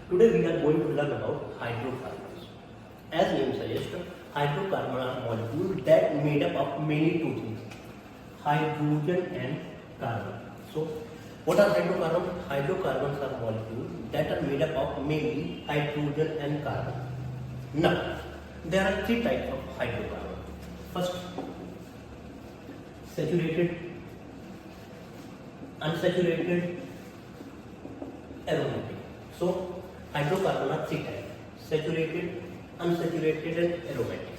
Today we are going to learn about hydrocarbons. As name suggests, hydrocarbons are molecules that made up of mainly two things, hydrogen and carbon. So, what are hydrocarbons? Hydrocarbons are molecules that are made up of mainly hydrogen and carbon. Now, there are three types of hydrocarbons. First, saturated, unsaturated, aromatic. So, hydrocarbon are three types, saturated, unsaturated and aromatic.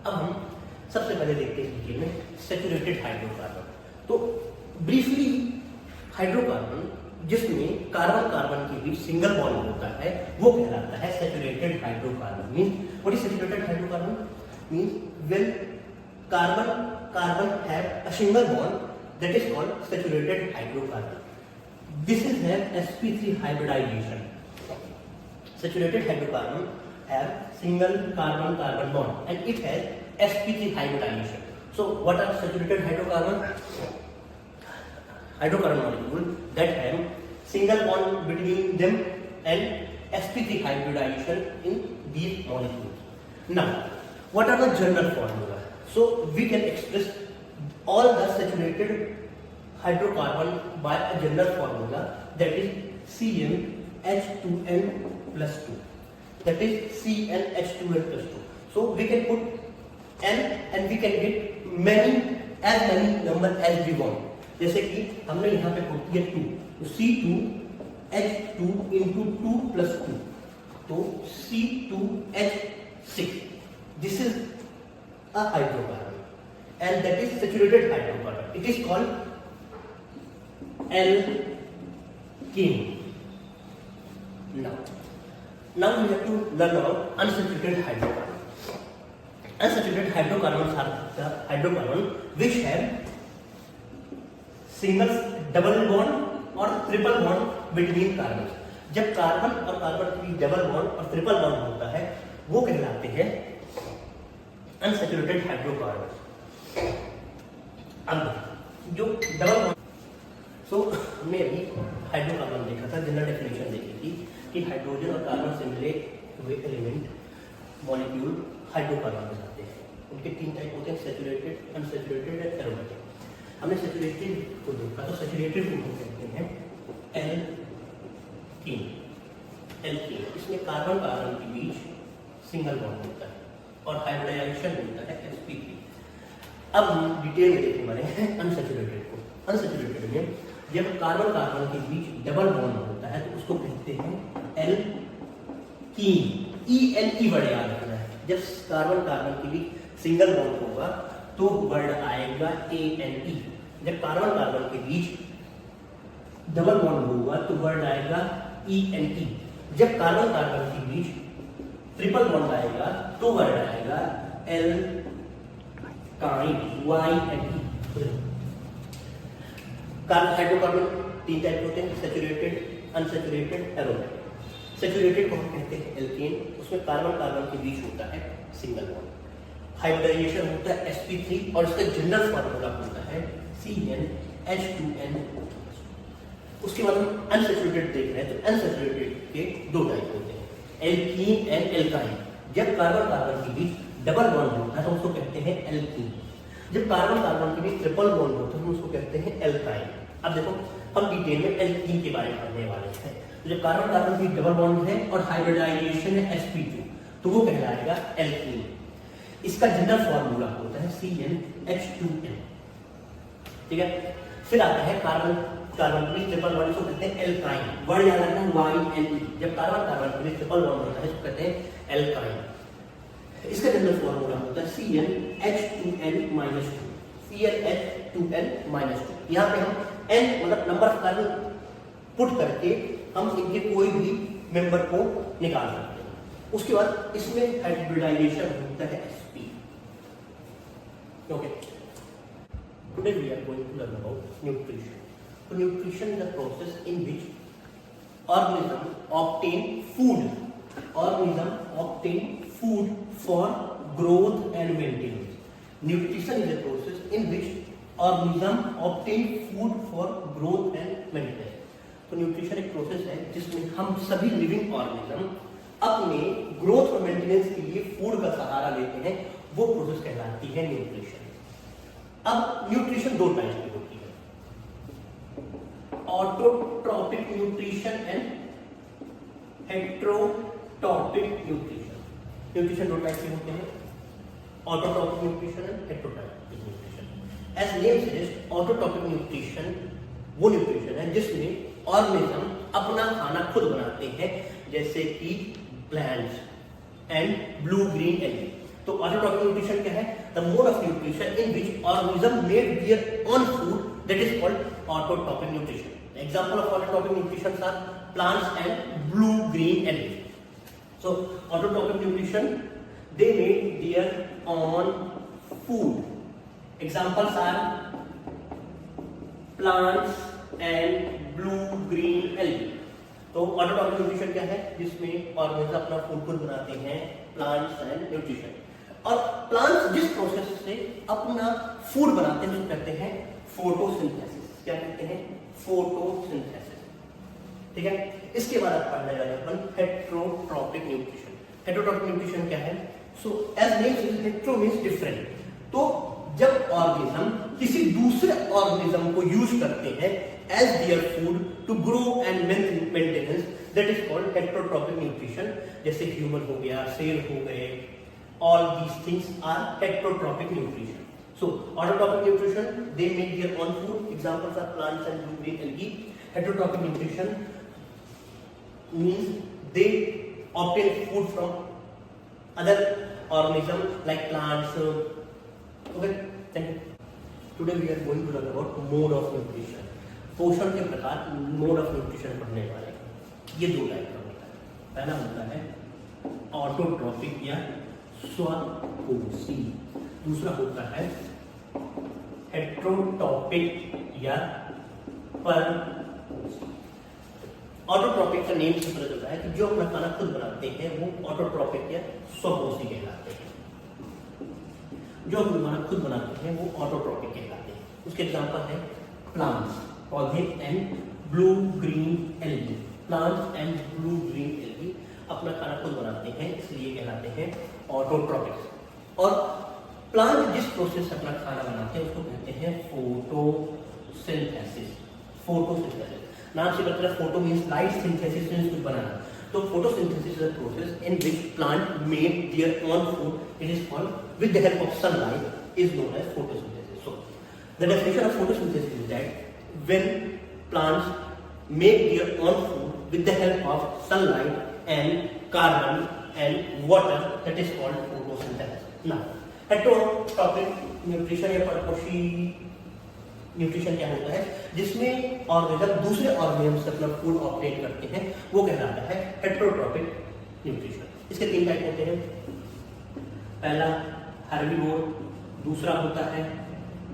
अब हम सबसे पहले देखते हैं detail में saturated hydrocarbon. तो briefly hydrocarbon जिसमें carbon carbon के बीच सिंगल बॉन्ड होता है वो कहलाता है saturated hydrocarbon. Means what is saturated hydrocarbon? Means when carbon have a single bond that is called saturated hydrocarbon. This is have sp3 hybridization. Saturated hydrocarbon have single carbon-carbon bond and it has sp3 hybridization. So what are saturated hydrocarbon? Hydrocarbon molecule that have single bond between them and sp3 hybridization in these molecules. Now, what are the general formula? So we can express all the saturated hydrocarbon by a general formula that is CnH2n plus 2. That is CnH2n plus 2. So we can put n and we can get as many number as we want. जैसे कि हमने यहाँ पे put किया 2, तो C2H2 into 2 plus 2, तो C2H6. This is a hydrocarbon and that is saturated hydrocarbon. It is called alkene. Now we have to learn about unsaturated hydrocarbons. Unsaturated hydrocarbons are the hydrocarbons which have single double bond or triple bond between carbons. जब carbon और carbon के बीच double bond और triple bond होता है वो कहलाते हैं unsaturated hydrocarbon. अब जो डबल बॉन्ड हमने अभी हाइड्रोकार्बन देखा था, जनरल डेफिनेशन देखी थी कि हाइड्रोजन और कार्बन से मिले हुए एलिमेंट मॉलिक्यूल हाइड्रोकार्बन कहलाते हैं. उनके तीन टाइप होते हैं, सैचुरेटेड, अनसैचुरेटेड और एरोमेटिक. हमने सैचुरेटेड को देखा तो सैचुरेटेड को कहते हैं एल्कीन. इसमें कार्बन कार्बन के बीच सिंगल बॉन्ड होता है और हाइब्रिडाइजेशन होता है sp3. अब हम डिटेल में देखने वाले हैं अनसैचुरेटेड को. अनसैचुरेटेड में जब कार्बन कार्बन के बीच डबल बॉन्ड होता है तो उसको कहते हैं एल्कीन. E वर्ड याद रखना है. जब कार्बन कार्बन के बीच सिंगल बॉन्ड होगा तो वर्ड आएगा ANE. जब कार्बन कार्बन के बीच डबल बॉन्ड होगा तो वर्ड आएगा ENE. जब कार्बन कार्बन के बीच ट्रिपल बॉन्ड आएगा तो वर्ड आएगा एल्काइन. YNE. हाइड्रोकार्बन तीन टाइप होते हैं, सैचुरेटेड, अनसैचुरेटेड, एरोमेटिक. सैचुरेटेड को हम कहते हैं एल्केन. उसमें कार्बन कार्बन के बीच होता है सिंगल बॉन्ड, हाइब्रिडाइजेशन होता है sp3 और इसका जनरल फार्मूला होता है CnH2n. उसके बाद हम अनसैचुरेटेड देख रहे हैं तो अनसैचुरेटेड के दो टाइप होते हैं, एल्कीन एंड एल्काइन. जब कार्बन कार्बन के बीच डबल बॉन्ड होता है तो उसको कहते हैं एल्कीन. जब कार्बन कार्बन के बीच ट्रिपल बॉन्ड होता है तो उसको कहते हैं एल्काइन. अब देखो हम डिटेल में एल्कीन के बारे में पढ़ने वाले हैं. तो जब कार्बन कार्बन के बीच डबल बॉन्ड है और हाइब्रिडाइजेशन है sp2 तो वो कहलाएगा एल्कीन. इसका जनरल फार्मूला होता है CnH2n. ठीक है. फिर आता है कार्बन कार्बन के बीच ट्रिपल बॉन्ड, इसको कहते हैं एल्काइन. वर्ड याद रखना YNE. जब कार्बन कार्बन के बीच ट्रिपल बॉन्ड होता है इसको कहते हैं एल्काइन. इसका जनरल फॉर्मूला होता है CnH2n minus 2. CnH2n minus 2. यहाँ पे हम n मतलब नंबर ऑफ कार्बन पुट करके हम इनके कोई भी मेंबर को निकाल सकते हैं. उसके बाद इसमें हाइब्रिडाइजेशन होता है sp. Okay. Today we are going to learn about nutrition. तो nutrition is the process in which organism obtain food for growth and maintenance. Nutrition is a process in which organism obtain food for growth and maintenance. तो nutrition एक process है जिसमें हम सभी living organism अपने growth और maintenance के लिए फूड का सहारा लेते हैं, वो प्रोसेस कहलाती है न्यूट्रिशन। अब न्यूट्रिशन दो टाइप की होती है, autotrophic nutrition and heterotrophic nutrition. Nutrition दो टाइप के होते हैं, autotrophic nutrition and heterotrophic nutrition. As name suggest, autotrophic nutrition वो न्यूट्रिशन है जिसमें ऑर्गेनिज्म अपना खाना खुद बनाते हैं, जैसे कि plants and blue green algae. तो ऑटोट्रॉपिक न्यूट्रिशन क्या है? The mode of nutrition in which organism made their own food, that is called autotrophic nutrition. Example of autotrophic nutrition are plants and blue green algae. So autotrophic nutrition, they made their own food. Examples are plants and blue green algae. तो autotrophic nutrition क्या है? जिसमें organism अपना food खुद बनाते हैं, plants and nutrition. और plants जिस प्रोसेस से अपना फूड बनाते हैं उसको कहते हैं फोटोसिंथेसिस। क्या कहते हैं? फोटोसिंथेसिस। ठीक है, इसके बाद आप पढ़ने वाले अपन हेट्रोट्रॉपिक न्यूट्रिशन। हेट्रोट्रॉपिक न्यूट्रिशन क्या है? So as name suggest, hetero means different. तो जब ऑर्गेनिज्म किसी दूसरे ऑर्गेनिज्म को यूज करते हैं as their food to grow and maintenance, that is called heterotrophic nutrition. जैसे ह्यूमन हो गया, सेल हो गए, all these things are heterotrophic nutrition. So autotrophic nutrition, they make their own food, examples are plants and blue green algae. Heterotrophic nutrition means they obtain food from other organisms like plants. Okay, thank you. Today we are going to learn about mode of nutrition. पोषण के प्रकार, mode of nutrition पढ़ने वाले। ये दो type का होता है। पहला होता है ऑटोट्रॉपिक या स्वपोषी, दूसरा होता है हेट्रोट्रॉपिक या परपोषी। ऑटोट्रॉपिक का नेम से पता चलता है कि जो अपना खाना खुद बनाते हैं वो ऑटोट्रॉपिक या स्वपोषी कहलाते हैं। जो अपना खाना खुद बनाते हैं वो ऑटोट्रॉपिक कहलाते हैं। उसके एग्जांपल है प्लांट्स, पौधे, and blue green algae. Plants and blue green algae अपना खाना खुद बनाते हैं, इसलिए कहलाते हैं ऑटोट्रॉपिक। और प्लांट जिस प्रोसेस से अपना खाना बनाते हैं उसको कहते हैं फोटोसिंथेसिस। फोटोसिंथेसिस नाम से पता, photo means light, synthesis means कुछ बनाना। तो photosynthesis is a process in which plant make their own food, it is called with the help of sunlight, is known as photosynthesis. So the definition of photosynthesis is that when plants make their own food with the help of sunlight and carbon and water, that is called photosynthesis. Now heterotrophic nutrition या परपोषी nutrition क्या होता है? जिसमें organism दूसरे organism से अपना food obtain करते हैं, वो कहलाता है हेट्रोट्रॉपिक न्यूट्रिशन। इसके तीन टाइप होते हैं। पहला हर्बीवोर, दूसरा होता है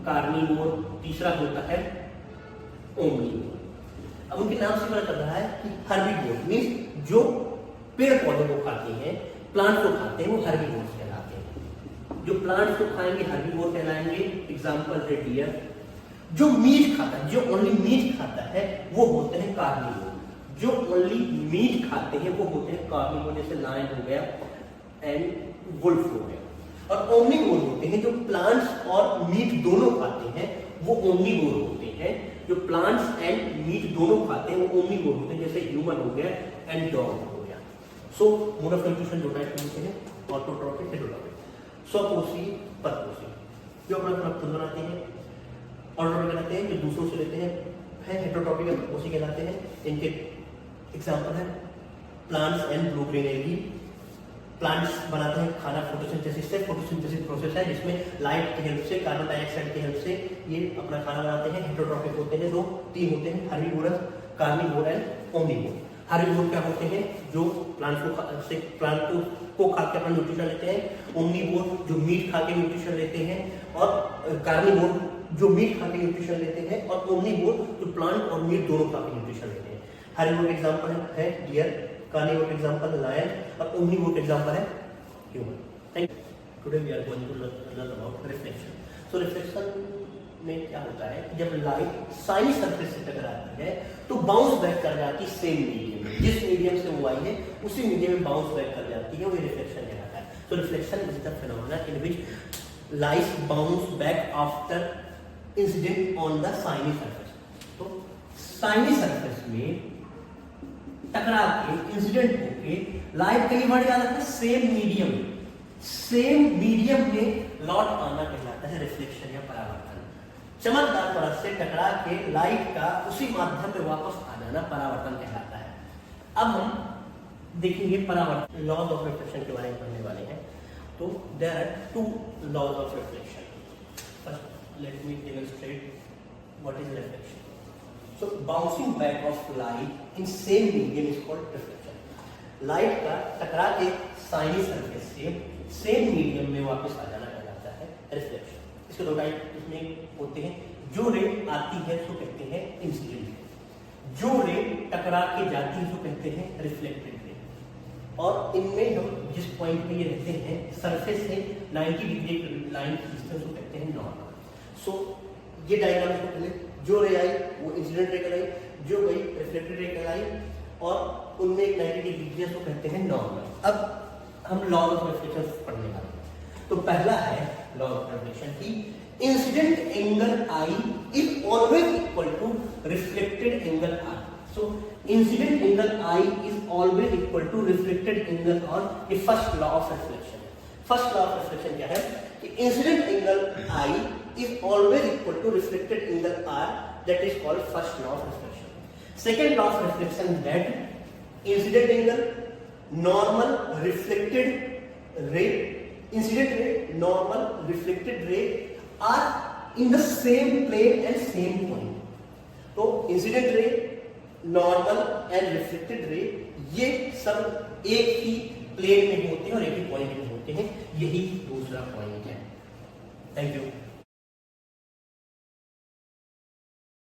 कार्निवोर, तीसरा होता है ओमनीवोर। अब उनके नाम से पता चल रहा है कि हर्बीवोर मींस जो पेड़ पौधे को खाते हैं, प्लांट को खाते हैं, वो हर्बीवोर कहलाते हैं। जो प्लांट्स को खाएंगे हर्बीवोर कहलाएंगे। एग्जाम्पल है डियर। जो मीट खाता है, जो ओनली मीट खाता है, वो होते हैं कार्निवोर। जो ओनली मीट खाते हैं वो होते हैं कार्निवोर, जैसे लायन हो गया एंड वुल्फ हो गया। और ओमनीवोर होते हैं जो प्लांट्स और मीट दोनों खाते हैं, वो ओमनीवोर होते हैं। जो प्लांट्स एंड मीट दोनों खाते हैं वो ओमनीवोर होते हैं, जैसे ह्यूमन हो गया एंड डॉग हो गया। सो मोड ऑफ न्यूट्रिशन दो टाइप होते हैं, ऑटोट्रॉपिक, हेट्रोट्रॉपिक। स्वपोषी, परपोषी। जो अपना खाना खुद बनाते हैं ऑटोट्रॉपिक कहलाते हैं, जो दूसरों से लेते हैं हेट्रोट्रॉपिक या परपोषी कहलाते हैं। इनके एग्जांपल है plants and blue green algae. Plants बनाते हैं खाना फोटोसिंथेसिस से। फोटोसिंथेसिस प्रोसेस है जिसमें लाइट की हेल्प से, कार्बन डाइऑक्साइड की हेल्प से ये अपना खाना बनाते हैं। हेट्रोट्रॉपिक होते हैं, दो तीन होते हैं, herbivorous, carnivore and omnivore. Herbivore क्या होते हैं? जो प्लांट को खा के अपना न्यूट्रिशन लेते हैं। ओमनीवोर जो मीट खा के न्यूट्रिशन लेते हैं। और कार्निवोर जो मीट खा के न्यूट्रिशन लेते हैं। और ओमनीवोर जो प्लांट और मीट दोनों खा के न्यूट्रिशन लेते हैं। हर्बीवोर एग्जांपल है डियर, कार्निवोर एग्जांपल लायन, और ओमनीवोर एग्जांपल है human. Thank you. Today we are going to learn about reflection. So reflection में क्या होता है कि जब लाइट साइनी सरफेस से टकराती है तो बाउंस बैक कर जाती है सेम मीडियम में, जिस मीडियम से वो आई है उसी मीडियम में बाउंस बैक कर जाती है, वो रिफ्लेक्शन कहलाता है। तो reflection is the phenomena in which light bounce back after incident on the shiny surface. तो साइनी सरफेस में टकरा के इंसिडेंट होके लाइट कहीं बढ़ जाता है सेम मीडियम में लौट आना कहलाता है रिफ्लेक्शन या परावर्तन। चमकदार परत से टकरा के लाइट का उसी माध्यम में वापस आ जाना परावर्तन कहलाता है। अब हम देखेंगे परावर्तन, लॉज ऑफ रिफ्लेक्शन के बारे में पढ़ने वाले हैं। तो there are two laws of reflection. First let me demonstrate what is reflection. So bouncing back of light in same medium is called reflection. Light का टकरा के साइनी सरफेस से सेम मीडियम में वापस आ जाना कहलाता है रिफ्लेक्शन। इसके दो टाइप इसमें होते हैं। जो रे आती है उसको कहते हैं इंसिडेंट रे, जो रे टकरा के जाती है उसको कहते हैं रिफ्लेक्टेड रे। और इनमें हम जिस पॉइंट पे ये रहते हैं सरफेस से 90 डिग्री लाइन खींचते हैं उसको कहते हैं नॉर्मल। सो ये डायग्राम को पहले जो रे आई वो इंसिडेंट रे कहलाई, जो गई रिफ्लेक्टेड रे कहलाई, और उनमें एक 90 डिग्री है उसको कहते हैं नॉर्मल। अब हम लॉ ऑफ रिफ्लेक्शन पढ़ने वाले हैं। तो पहला है लॉ ऑफ रिफ्लेक्शन की incident angle I is always equal to reflected angle R. So incident angle I is always equal to reflected angle on. ये first law of reflection. First law of reflection क्या है कि incident angle I is always equal to reflected angle R, that is called first law of reflection. Second law of reflection is that incident angle, normal, reflected ray, incident ray, normal, reflected ray are in the same plane and same point. तो incident ray, normal and reflected ray ये सब एक ही plane में होते हैं और एक ही point में होते हैं। यही दूसरा पॉइंट है। Thank you.